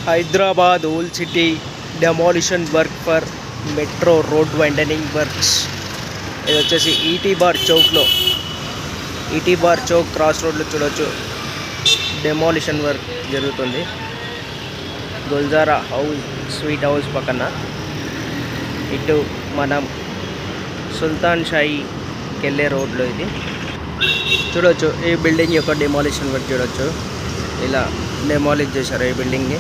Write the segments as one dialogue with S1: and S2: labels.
S1: Hyderabad old city demolition work for metro road వైండనింగ్ works. ఇది వచ్చేసి ఈటీ bar చౌక్లో, ఈటీ bar Chowk cross రోడ్లో చూడవచ్చు డెమాలిషన్ వర్క్ జరుగుతుంది. గుల్జారా హౌస్ స్వీట్ హౌస్ పక్కన. ఇటు మనం సుల్తాన్ షాయికి వెళ్ళే రోడ్లో ఇది చూడవచ్చు. ఈ బిల్డింగ్ యొక్క డెమాలిషన్ వర్క్ చూడవచ్చు. ఇలా డెమాలిష్ చేశారు ఈ బిల్డింగ్ని.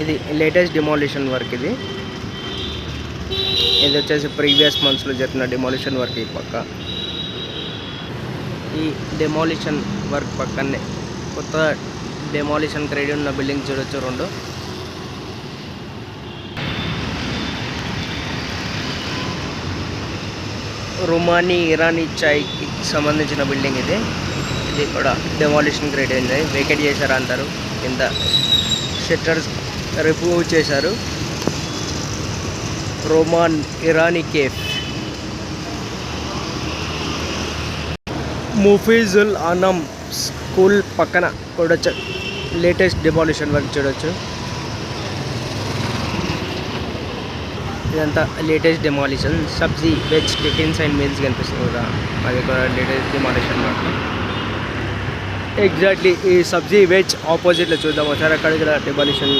S1: ఇది లేటెస్ట్ డెమాలిషన్ వర్క్. ఇది వచ్చేసి ప్రీవియస్ మంత్స్లో జరిగిన డెమాలిషన్ వర్క్. ఈ పక్క ఈ డెమాలిషన్ వర్క్ పక్కనే కొత్త డెమాలిషన్ రెడీ ఉన్న బిల్డింగ్ చూడవచ్చు రెండు. రుమానీ ఇరానీ చాయ్కి సంబంధించిన బిల్డింగ్ ఇది. ఇది కూడా డెమాలిషన్ రెడీ అయింది. వేకెట్ చేశారు అందరూ. కింద షట్టర్స్ రిమూవ్ చేశారు. Rovman Irani cafe. ముఫీజుల్ అనం స్కూల్ పక్కన కూడా లేటెస్ట్ డెమాలిషన్ వర్క్ చూడవచ్చు. ఇదంతా latest demolition. Sabzi veg tiffins and meals కనిపిస్తుంది కదా, అది కూడా లేటెస్ట్ డెమాలిషన్ వర్క్. ఎగ్జాక్ట్లీ ఈ సబ్జీ వెజ్ ఆపోజిట్లో చూద్దాం ఒకసారి. అక్కడ కూడా డెమాలిషన్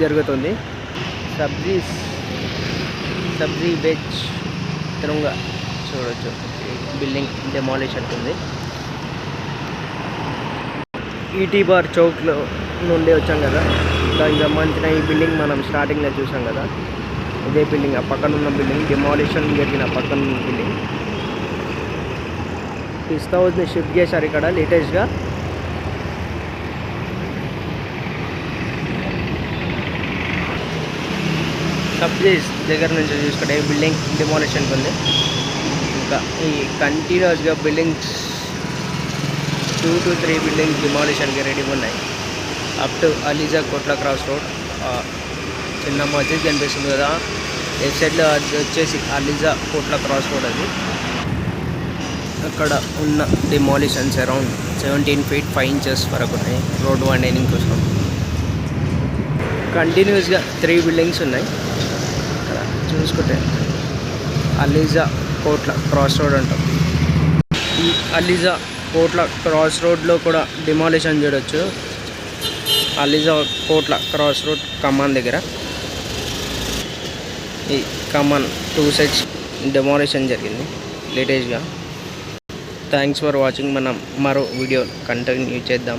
S1: జరుగుతుంది. సబ్జీ వెజ్ తిరుంగా చూడవచ్చు. బిల్డింగ్ డెమాలిషన్ ఉంది. ఈటీ బార్ చౌక్లో నుండి వచ్చాం కదా, దానికి సంబంధించిన ఈ బిల్డింగ్ మనం స్టార్టింగ్లో చూసాం కదా, ఇదే బిల్డింగ్. ఆ పక్కన ఉన్న బిల్డింగ్ డెమాలిషన్ జరిగిన పక్కన ఉన్న బిల్డింగ్. పిస్తా హౌస్ని షిఫ్ట్ చేశారు ఇక్కడ లేటెస్ట్గా. సబ్జీస్ దగ్గర నుంచి చూసుకుంటే ఈ బిల్డింగ్ డెమాలిషన్కి ఉంది. ఇంకా ఈ కంటిన్యూస్గా బిల్డింగ్స్ 2 to 3 బిల్డింగ్స్ డిమాలిషన్కి రెడీగా ఉన్నాయి. అప్ టు అలీజా కోట్ల క్రాస్ రోడ్. చిన్న మస్జిద్ కనిపిస్తుంది కదా, లెఫ్ట్ సైడ్లో అది వచ్చేసి అలీజా కోట్ల క్రాస్ రోడ్. అది అక్కడ ఉన్న డిమాలిషన్స్ అరౌండ్ 17 feet 5 inches వరకు ఉన్నాయి రోడ్ వైండనింగ్ కోసం. కంటిన్యూస్గా 3 బిల్డింగ్స్ ఉన్నాయి అక్కడ చూసుకుంటే. అలీజా కోట్ల క్రాస్ రోడ్ అంటాం. ఈ అలీజా కోట్ల క్రాస్ రోడ్లో కూడా డిమాలిషన్ చూడవచ్చు. అలీజా కోట్ల క్రాస్ రోడ్ కమాన్ దగ్గర. ఈ కమాన్ 2 sides డెమాలిషన్ జరిగింది లేటెస్ట్గా. Thanks for watching. మనం మరో వీడియో కంటిన్యూ చేద్దాం.